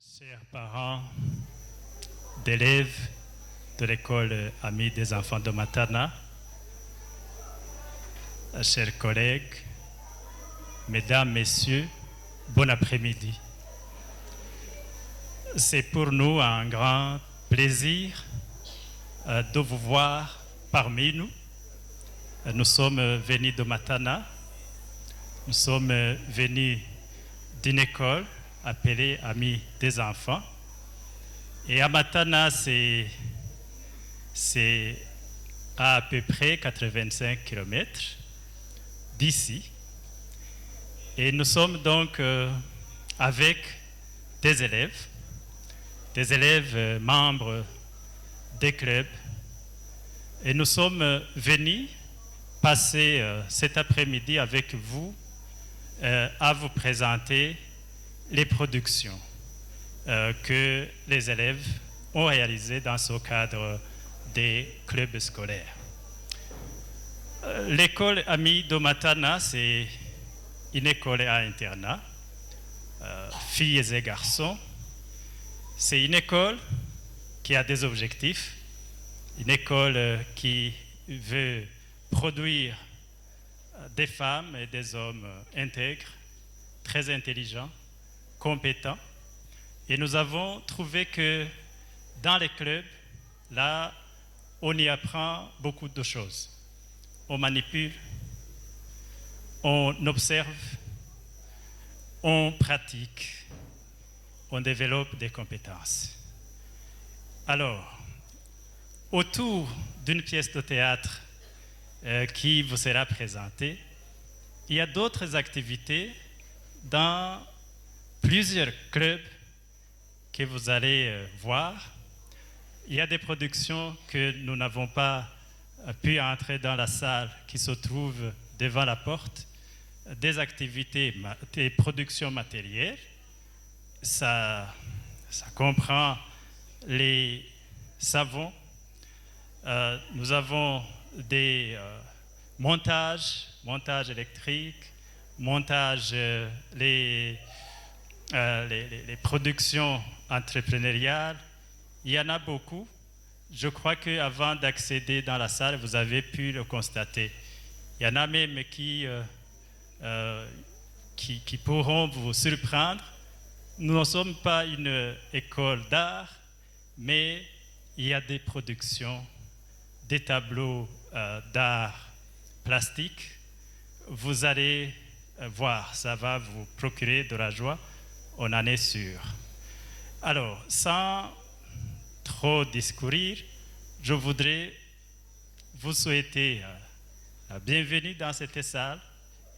Chers parents d'élèves de l'école Amis des enfants de Matana, chers collègues, mesdames, messieurs, bon après-midi. C'est pour nous un grand plaisir de vous voir parmi nous. Nous sommes venus de Matana, nous sommes venus d'une école appelée Amis des enfants. Et à Matana, c'est à peu près 85 km d'ici. Et nous sommes donc avec des élèves membres des clubs. Et nous sommes venus passer cet après-midi avec vous à vous présenter les productions que les élèves ont réalisées dans ce cadre des clubs scolaires. L'école Amis de Matana, c'est une école à internat, filles et garçons. C'est une école qui a des objectifs, une école qui veut produire des femmes et des hommes intègres, très intelligents, compétents. Et nous avons trouvé que dans les clubs, là, on y apprend beaucoup de choses. On manipule, on observe, on pratique, on développe des compétences. Alors, autour d'une pièce de théâtre qui vous sera présentée, il y a d'autres activités dans plusieurs clubs que vous allez voir. Il y a des productions que nous n'avons pas pu entrer dans la salle qui se trouve devant la porte, des activités, des productions matérielles. Ça comprend les savons. Nous avons des montages électriques, les productions entrepreneuriales. Il y en a beaucoup. Je crois qu'avant d'accéder dans la salle, vous avez pu le constater. Il y en a même qui pourront vous surprendre. Nous ne sommes pas une école d'art, mais il y a des productions, des tableaux d'art plastique. Vous allez voir, ça va vous procurer de la joie, on en est sûr. Alors, sans trop discourir, je voudrais vous souhaiter la bienvenue dans cette salle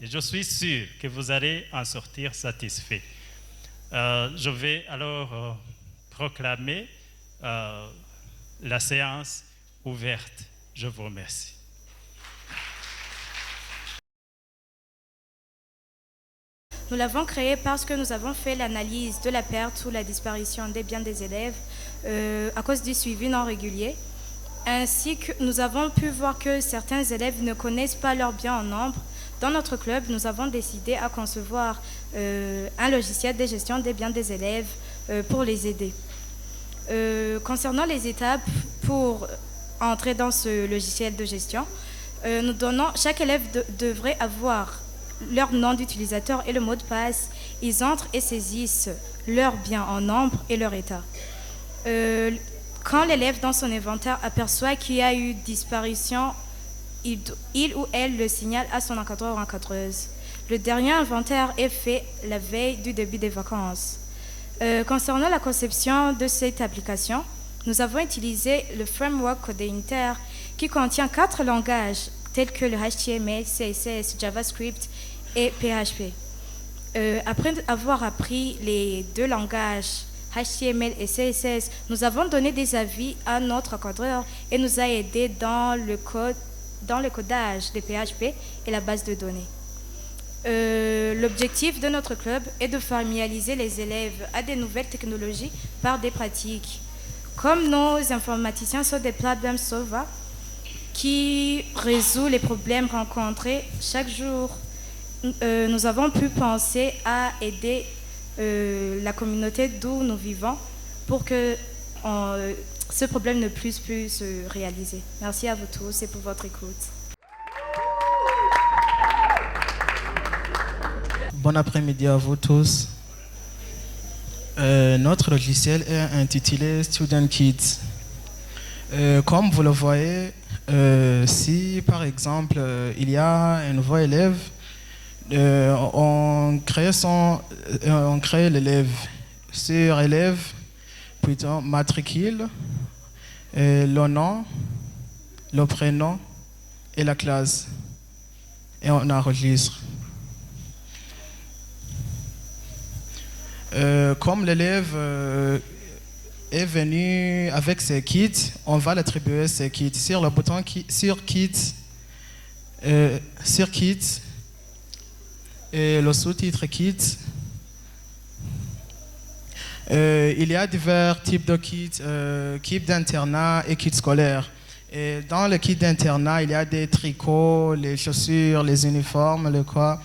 et je suis sûr que vous allez en sortir satisfait. Je vais alors proclamer la séance ouverte. Je vous remercie. Nous l'avons créé parce que nous avons fait l'analyse de la perte ou la disparition des biens des élèves à cause du suivi non régulier, ainsi que nous avons pu voir que certains élèves ne connaissent pas leurs biens en nombre. Dans notre club, nous avons décidé à concevoir un logiciel de gestion des biens des élèves pour les aider. Concernant les étapes pour entrer dans ce logiciel de gestion, chaque élève devrait avoir leur nom d'utilisateur et le mot de passe. Ils entrent et saisissent leurs biens en nombre et leur état. Quand l'élève dans son inventaire aperçoit qu'il y a eu disparition, il ou elle le signale à son encadreur ou encadreuse. Le dernier inventaire est fait la veille du début des vacances. Concernant la conception de cette application, nous avons utilisé le framework Codeinter qui contient 4 langages tels que le HTML, CSS, JavaScript et PHP. Après avoir appris les 2 langages, HTML et CSS, nous avons donné des avis à notre encadreur et nous a aidé dans le codage de PHP et la base de données. L'objectif de notre club est de familiariser les élèves à des nouvelles technologies par des pratiques. Comme nos informaticiens sont des problem solvers qui résout les problèmes rencontrés chaque jour, nous avons pu penser à aider la communauté d'où nous vivons pour que ce problème ne puisse plus se réaliser. Merci à vous tous et pour votre écoute. Bon après-midi à vous tous. Notre logiciel est intitulé Student Kit. Comme vous le voyez, si par exemple il y a un nouveau élève, on crée l'élève. Sur élève, plutôt matricule, le nom, le prénom et la classe. Et on enregistre. Comme l'élève est venu avec ses kits, on va l'attribuer ses kits. Sur le bouton sur kit et le sous-titre kit, il y a divers types de kits, kits d'internat et kits scolaires. Et dans le kit d'internat, il y a des tricots, les chaussures, les uniformes, le quoi.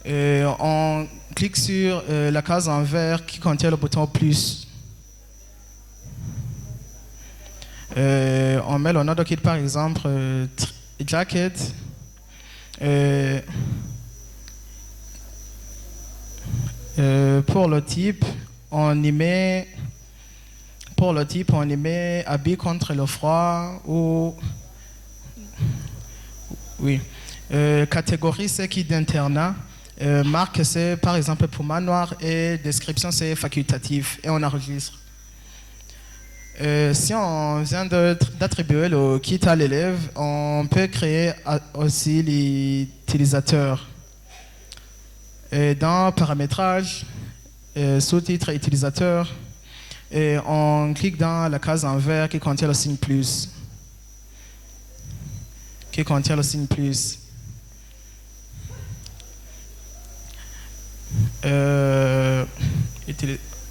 On clique sur la case en vert qui contient le bouton plus. On met le nom de kit, par exemple, jacket. Pour le type, on y met habit contre le froid ou oui. Catégorie c'est kit d'internat. Marque c'est par exemple pour manoir et description c'est facultatif et on enregistre. Si on vient d'attribuer le kit à l'élève, on peut créer aussi l'utilisateur. Dans paramétrage, sous-titre utilisateur, et on clique dans la case en vert qui contient le signe plus. Qui contient le signe plus.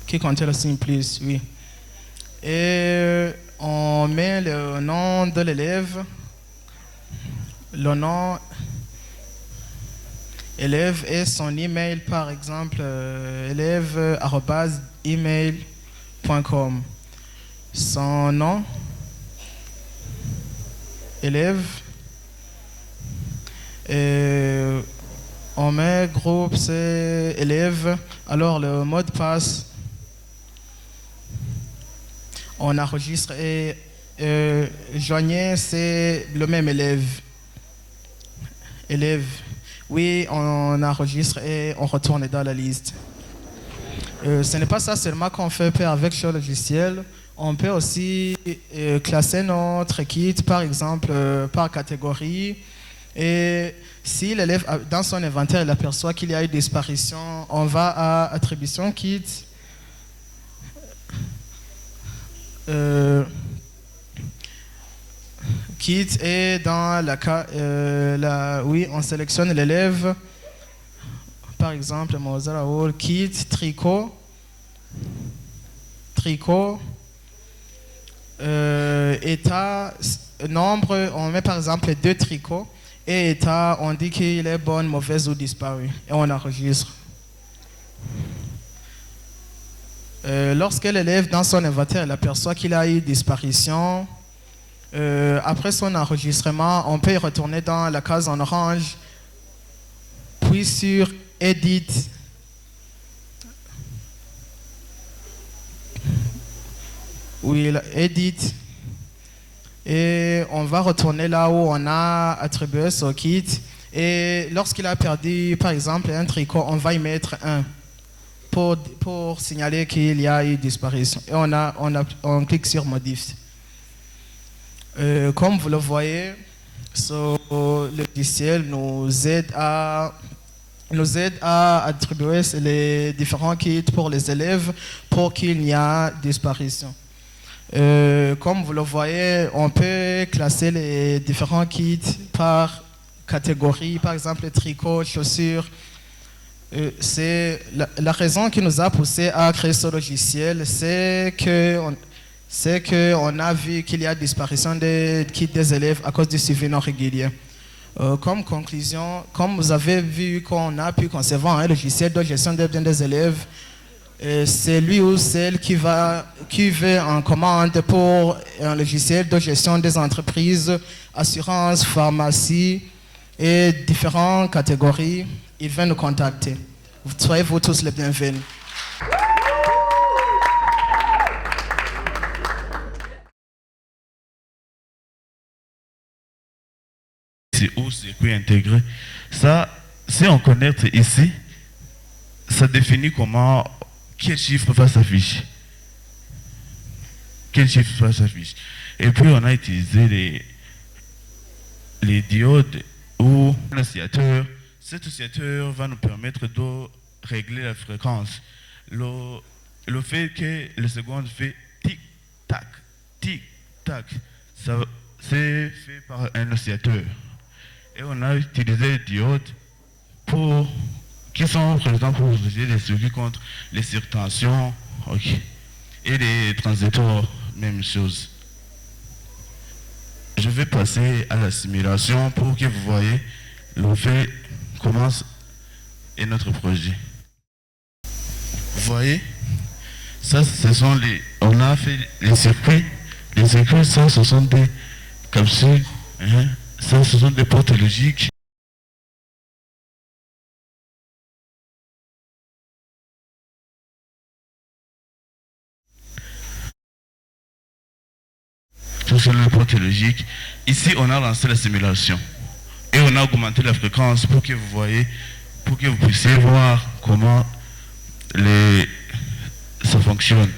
Qui contient le signe plus, oui. Et on met le nom de l'élève, le nom élève et son email, par exemple, élève@email.com. Son nom, élève, et on met groupe, c'est élève, alors le mot de passe, on enregistre et joignez, c'est le même élève. Élève. Oui, on enregistre et on retourne dans la liste. Ce n'est pas ça seulement qu'on fait avec ce logiciel. On peut aussi classer notre kit, par exemple, par catégorie. Et si l'élève, dans son inventaire, il aperçoit qu'il y a une disparition, on va à attribution kit. Kit et dans oui, on sélectionne l'élève, par exemple Mozart Hall, kit, tricot, état, nombre, on met par exemple 2 tricots et état, on dit qu'il est bon, mauvaise ou disparu et on enregistre. Lorsque l'élève dans son inventaire il aperçoit qu'il a eu disparition, après son enregistrement, on peut y retourner dans la case en orange, puis sur Edit. Oui, Edit. Et on va retourner là où on a attribué ce kit. Et lorsqu'il a perdu, par exemple, un tricot, on va y mettre 1 pour signaler qu'il y a eu disparition. Et on clique sur Modif. Comme vous le voyez, ce logiciel nous aide à attribuer les différents kits pour les élèves pour qu'il n'y ait disparition. Comme vous le voyez, on peut classer les différents kits par catégorie, par exemple les tricots, chaussures. C'est la raison qui nous a poussé à créer ce logiciel, c'est qu'on a vu qu'il y a disparition des kits des élèves à cause du suivi non régulier. Comme conclusion, comme vous avez vu qu'on a pu concevoir un logiciel de gestion des biens des élèves c'est lui ou celle qui veut en commande pour un logiciel de gestion des entreprises, assurance, pharmacie et différentes catégories. Il va nous contacter. Soyez vous tous les bienvenus. C'est où circuit intégré. Ça, si on connaît ici, ça définit comment, quel chiffre va s'afficher. Quel chiffre va s'afficher. Et puis on a utilisé les diodes ou l'oscillateur. Cet oscillateur va nous permettre de régler la fréquence. Le fait que le seconde fait tic-tac, tic-tac, c'est fait par un oscillateur. Et on a utilisé les diodes qui sont présents pour utiliser les circuits contre les surtensions, et les transistors, même chose. Je vais passer à la simulation pour que vous voyez le fait comment est notre projet. Vous voyez, ça, on a fait les circuits. Les circuits, ça, ce sont des capsules. Ça, ce sont des portes logiques. Ce sont les portes logiques. Ici, on a lancé la simulation. Et on a augmenté la fréquence pour que vous puissiez voir comment ça fonctionne.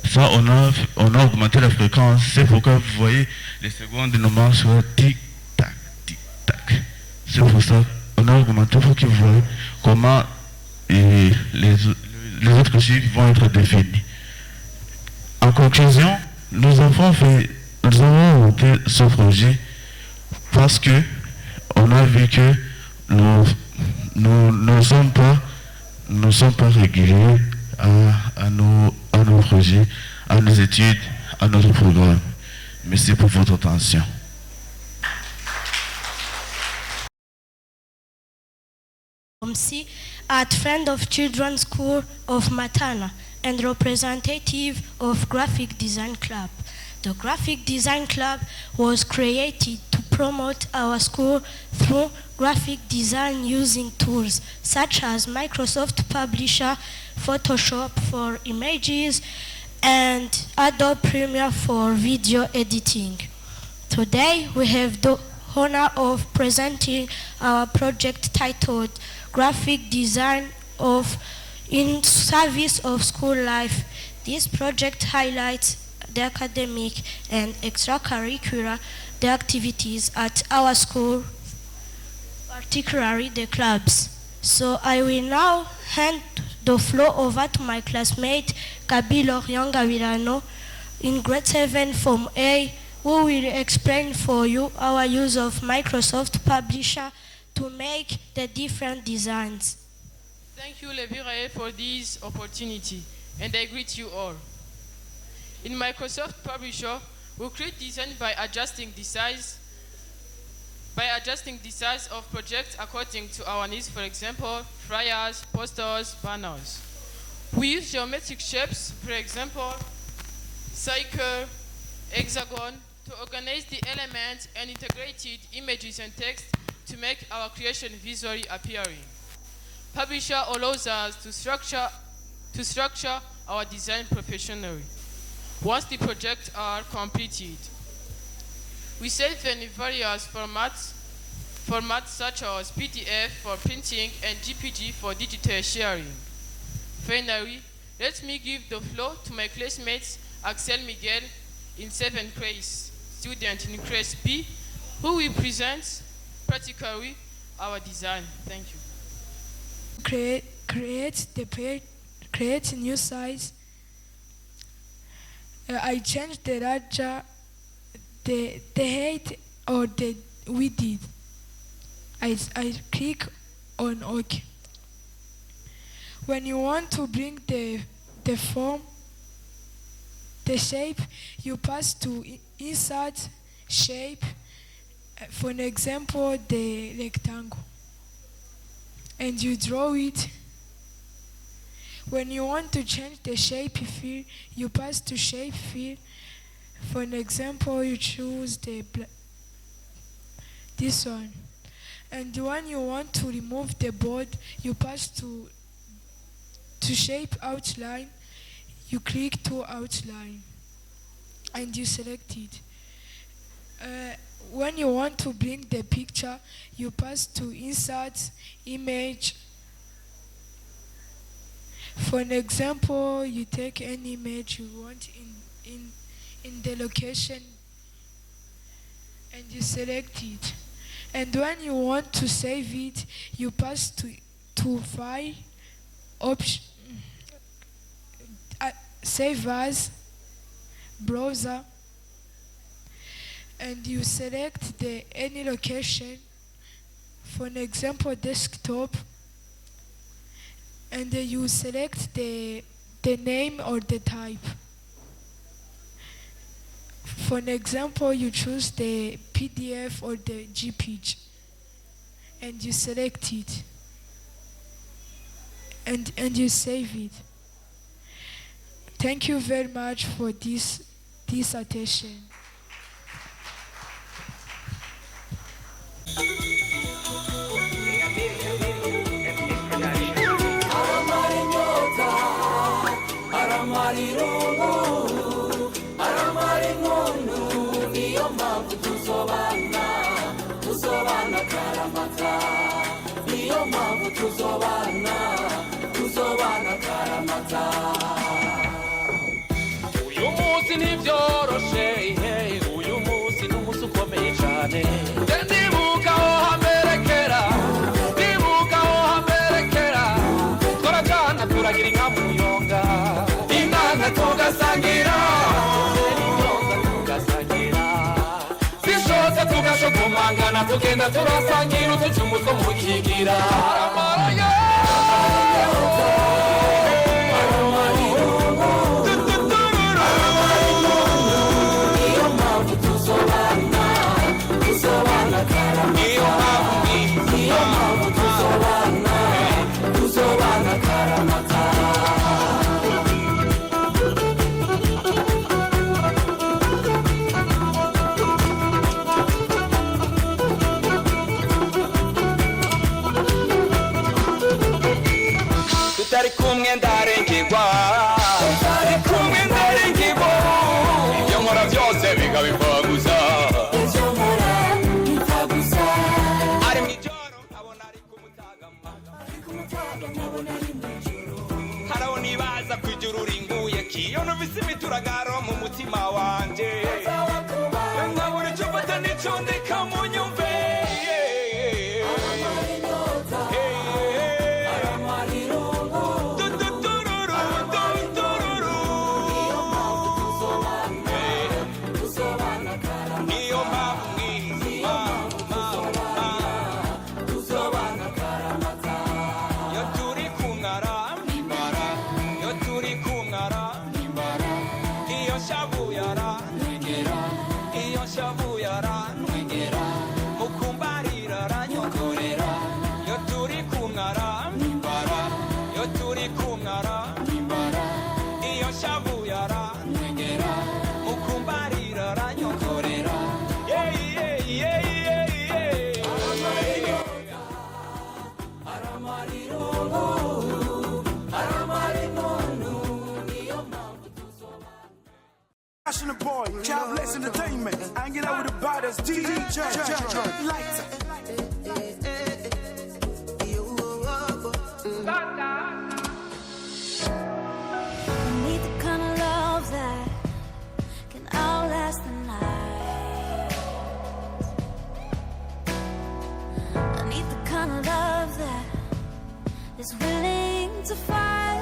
Ça, on a augmenté la fréquence. C'est pourquoi vous voyez les secondes de nos marches sur tic-tac, tic-tac. C'est pour ça qu'on a augmenté pour que vous voyez comment les autres chiffres vont être définis. En conclusion, nous avons monté ce projet parce que on a vu que nous ne sommes pas réguliers à nos projets, à nos études, à notre programme. Merci pour votre attention. MC at Friend of Children's School of Matana and representative of Graphic Design Club. The Graphic Design Club was created to promote our school through graphic design using tools such as Microsoft Publisher, Photoshop for images, and Adobe Premiere for video editing. Today we have the honor of presenting our project titled Graphic Design in Service of School Life. This project highlights the academic and extracurricular activities at our school, particularly the clubs. So I will now hand the floor over to my classmate Kabilo Gabirano in grade 7 Form A, who will explain for you our use of Microsoft Publisher to make the different designs. Thank you, Levirae, for this opportunity, and I greet you all. In Microsoft Publisher, we create design by adjusting the size of projects according to our needs, for example, flyers, posters, banners. We use geometric shapes, for example, circle, hexagon, to organize the elements and integrated images and text to make our creation visually appealing. Publisher allows us to structure our design professionally. Once the projects are completed, we save them in various formats such as PDF for printing and GPG for digital sharing. Finally, let me give the floor to my classmates Axel Miguel in 7th grade, student in class B, who will present practically our design. Thank you. Create new size. I changed the larger, the height or the width. I click on OK. When you want to bring the form, the shape, you pass to insert shape. For an example, the rectangle, and you draw it. When you want to change the shape field, you pass to shape field. For an example, you choose this one. And when you want to remove the board, you pass to shape outline. You click to outline and you select it. When you want to bring the picture, you pass to insert image. For an example, you take any image you want in the location and you select it. And when you want to save it, you pass to file, option, save as, browser, and you select any location. For an example, desktop, and you select the name or the type. For an example, you choose the PDF or the JPEG, and you select it, and you save it. Thank you very much for this attention. Uyu munsi ntibyoroshe, uyu munsi n'umunsi ukomeye cyane. Ndibuka aho hamerekera, twarajana turagira inka mu nyonga, inka tugasangira, zishotse tugashokomangana, tugenda turasangira utucumu two mu kigira. Tutari kumwe ndarengirwa, ibyo nkora byose bikabipfa gusa. Ari mw'ijoro nkabona ari kumutagama, haraho nibaza kw'ijuru ringuye kiyo numvise imituragaro mu mutima wanje, nkabura icyo mfata n'icyo ndeka mu nyumve. Boy, Jobless Entertainment, hanging out with the baddest DJ. Lights. I need the kind of love that can outlast the night. I need the kind of love that is willing to fight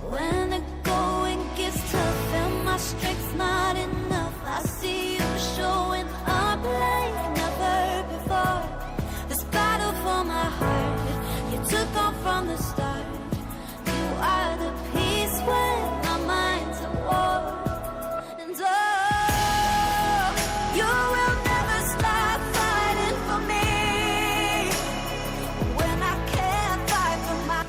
when the going gets tough and my strength's not enough. I see you showing up like never before. This battle for my heart, you took on from the start. You are the peace when my mind's at war. And oh, you will never stop fighting for me when I can't fight for my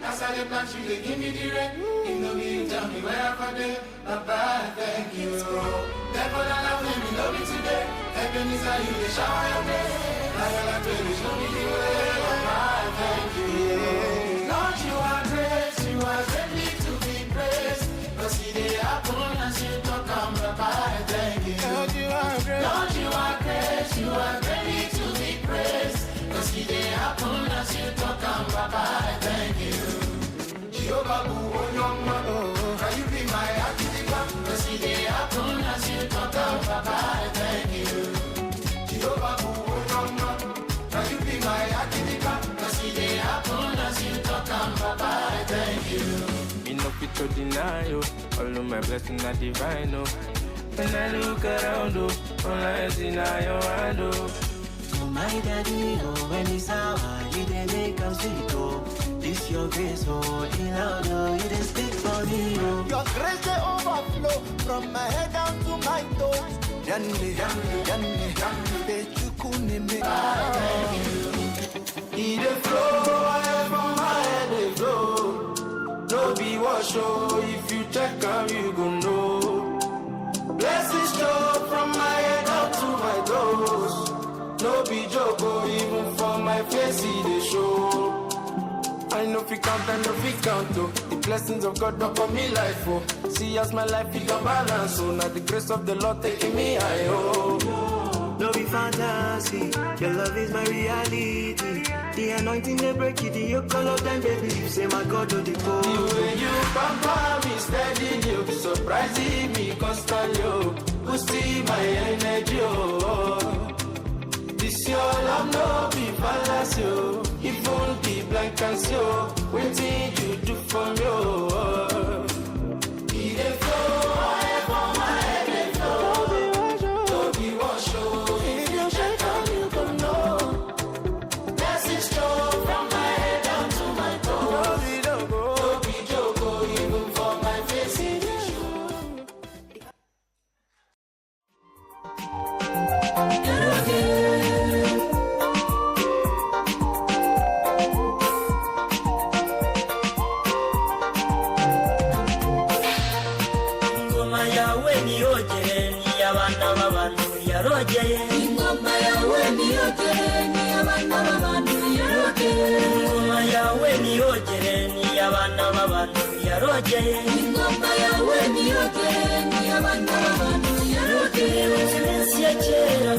That's how they plan you, they give me the rent. If no be you tell me where I dey. Bye, thank you. Therefore that love me, love me today. Heaven is how you they shower your day. Like baby, show me the way. Bye, thank you. Lord, you are great greatly to be praised. But see they happen as you talk on bye, thank you. Lord, you are great. Lord, you are greatly to be praised. But see they happen as you talk on bye, thank you. Jehovah, can you be my activity? But see they happen as you talk on bye, thank you. Jehovah, can you be my activity? But see they happen as you talk on bye, thank you. Enough to deny you. All of my blessings are divine, oh. When I look around, oh, all I see now your hand, oh. Oh my daddy, oh, when it's hour, you didn't make us sweet, oh. This your grace, oh, in loud, oh, you didn't speak for me, oh. Your grace, they overflow from my head down to my toes. Yanni, bet you couldn't make He the flow, I from my head, they flow. No be wash, oh, if you check out, you gon' know. Blessings flow from my head down to my toes. No be joke, oh, even for my face, see the show. I know if you count, I know if you count, oh. The blessings of God upon me life, oh. See as my life is a balance, oh. Now the grace of the Lord taking me high, oh. No be fantasy, your love is my reality. The anointing they break it, the yoke all of them baby. You say my God, oh, the go. The way you pamper me steady, you surprising me constantly, oh. Boosting my energy, oh. This your love no be fallacy, oh. Even the blind can see, oh. Waiting you do for me, oh. He dey flow, I for my head dey flow. No be wash, oh. If you check out, you gon' know. Blessings flow from my head down to my toes. No be joke, oh. Even for my face, it dey show. Ingoma yawe niyogere ni abana b'abantu yarogeye. Ingoma yawe niyogere ni abana b'abantu yarogeye. Ingoma yawe niyogere ni abana b'abantu yarogeye. Ingoma yawe niyogere ni abana b'abantu yarogeye. Iminsi ya kera.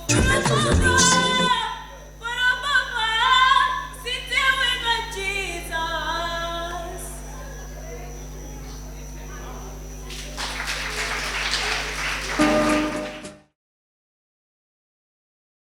Remember the